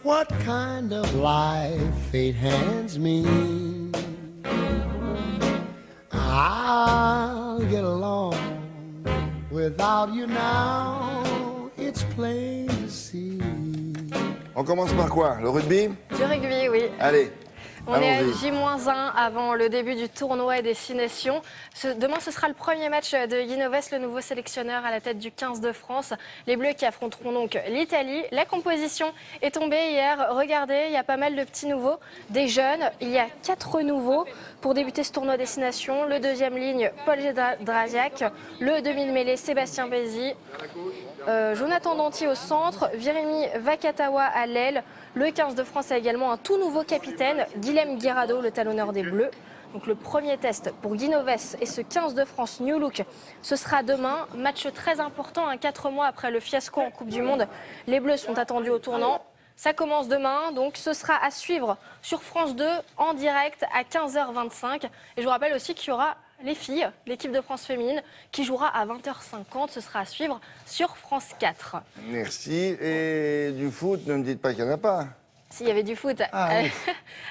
what kind of life fate hands me. I'll get along without you now, it's plain to see. On commence par quoi? Le rugby? Du rugby, oui. Allez. On est à J-1 avant le début du tournoi Destination. Demain, ce sera le premier match de Guy Novès, le nouveau sélectionneur à la tête du 15 de France. Les Bleus qui affronteront donc l'Italie. La composition est tombée hier. Regardez, il y a pas mal de petits nouveaux, des jeunes. Il y a 4 nouveaux pour débuter ce tournoi Destination. Le deuxième ligne, Paul Draziac. Le demi-mêlée, Sébastien Bézi. Jonathan Danty au centre. Virimi Vakatawa à l'aile. Le 15 de France a également un tout nouveau capitaine, Guilhem Guirado, le talonneur des Bleus. Donc le premier test pour Guy Novès et ce 15 de France New Look, ce sera demain. Match très important, 4 mois après le fiasco en Coupe du Monde. Les Bleus sont attendus au tournant. Ça commence demain, donc ce sera à suivre sur France 2 en direct à 15h25. Et je vous rappelle aussi qu'il y aura les filles, l'équipe de France féminine, qui jouera à 20h50. Ce sera à suivre sur France 4. Merci. Et du foot, ne me dites pas qu'il n'y en a pas. S'il y avait du foot, oui.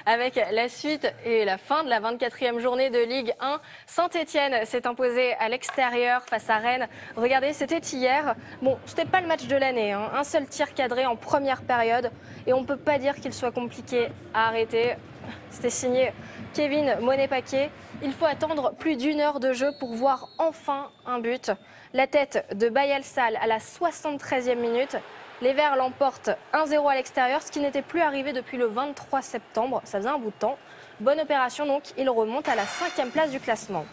avec la suite et la fin de la 24e journée de Ligue 1, Saint-Etienne s'est imposé à l'extérieur face à Rennes. Regardez, c'était hier. Bon, c'était pas le match de l'année, hein. Un seul tir cadré en première période. Et on ne peut pas dire qu'il soit compliqué à arrêter. C'était signé Kevin Monet-Paquet. Il faut attendre plus d'1 heure de jeu pour voir enfin un but. La tête de Bayal Sall à la 73e minute. Les Verts l'emportent 1-0 à l'extérieur, ce qui n'était plus arrivé depuis le 23 septembre. Ça faisait un bout de temps. Bonne opération donc, il remonte à la 5e place du classement.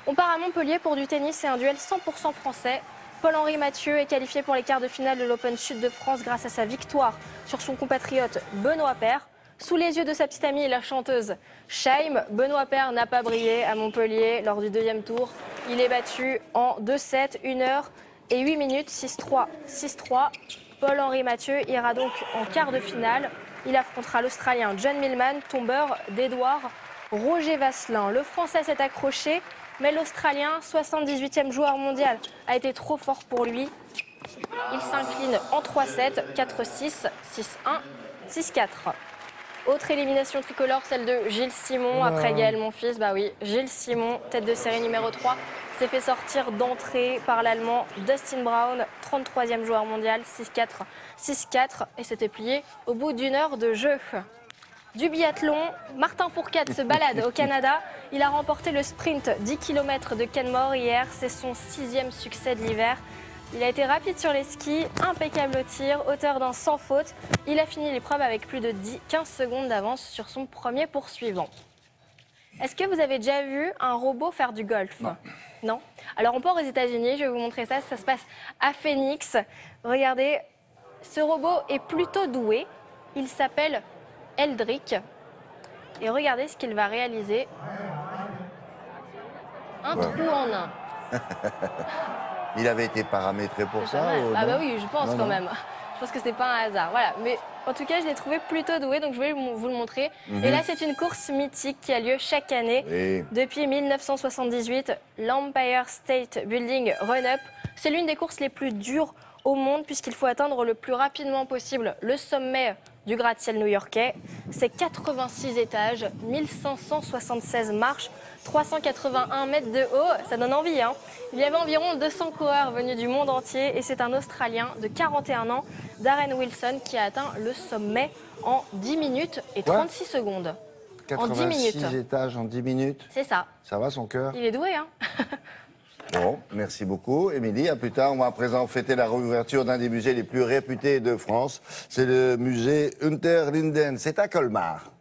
On part à Montpellier pour du tennis et un duel 100% français. Paul-Henri Mathieu est qualifié pour les quarts de finale de l'Open Sud de France grâce à sa victoire sur son compatriote Benoît Paire. Sous les yeux de sa petite amie, la chanteuse Shaim, Benoît Paire n'a pas brillé à Montpellier lors du deuxième tour. Il est battu en 2-7, 1 heure et 8 minutes, 6-3, 6-3. Paul-Henri Mathieu ira donc en quart de finale. Il affrontera l'Australien John Millman, tombeur d'Edouard Roger Vasselin. Le Français s'est accroché, mais l'Australien, 78e joueur mondial, a été trop fort pour lui. Il s'incline en 3-7, 4-6, 6-1, 6-4. Autre élimination tricolore, celle de Gilles Simon après Gaël Monfils. Bah oui, Gilles Simon, tête de série numéro 3, s'est fait sortir d'entrée par l'Allemand Dustin Brown, 33e joueur mondial, 6-4, 6-4, et s'était plié au bout d'1 heure de jeu. Du biathlon, Martin Fourcade se balade au Canada. Il a remporté le sprint 10 km de Canmore hier. C'est son 6e succès de l'hiver. Il a été rapide sur les skis, impeccable au tir, auteur d'un sans faute. Il a fini l'épreuve avec plus de 15 secondes d'avance sur son premier poursuivant. Est-ce que vous avez déjà vu un robot faire du golf? Non. Alors on part aux États-Unis, je vais vous montrer ça. Ça se passe à Phoenix. Regardez, ce robot est plutôt doué. Il s'appelle Eldrick. Et regardez ce qu'il va réaliser. Un trou en un. Il avait été paramétré pour ça Ah bah oui, je pense quand même. Je pense que c'est pas un hasard. Voilà. Mais en tout cas, je l'ai trouvé plutôt doué, donc je vais vous le montrer. Et là, c'est une course mythique qui a lieu chaque année. Depuis 1978, l'Empire State Building Run-Up. C'est l'une des courses les plus dures au monde puisqu'il faut atteindre le plus rapidement possible le sommet du gratte-ciel new-yorkais. C'est 86 étages, 1576 marches, 381 mètres de haut. Ça donne envie, hein. Il y avait environ 200 coureurs venus du monde entier et c'est un Australien de 41 ans, Darren Wilson, qui a atteint le sommet en 10 minutes et 36 secondes. 86 étages en 10 minutes. C'est ça. Ça va son cœur? Il est doué, hein. Bon, merci beaucoup. Émilie, à plus tard. On va à présent fêter la réouverture d'un des musées les plus réputés de France. C'est le musée Unterlinden. C'est à Colmar.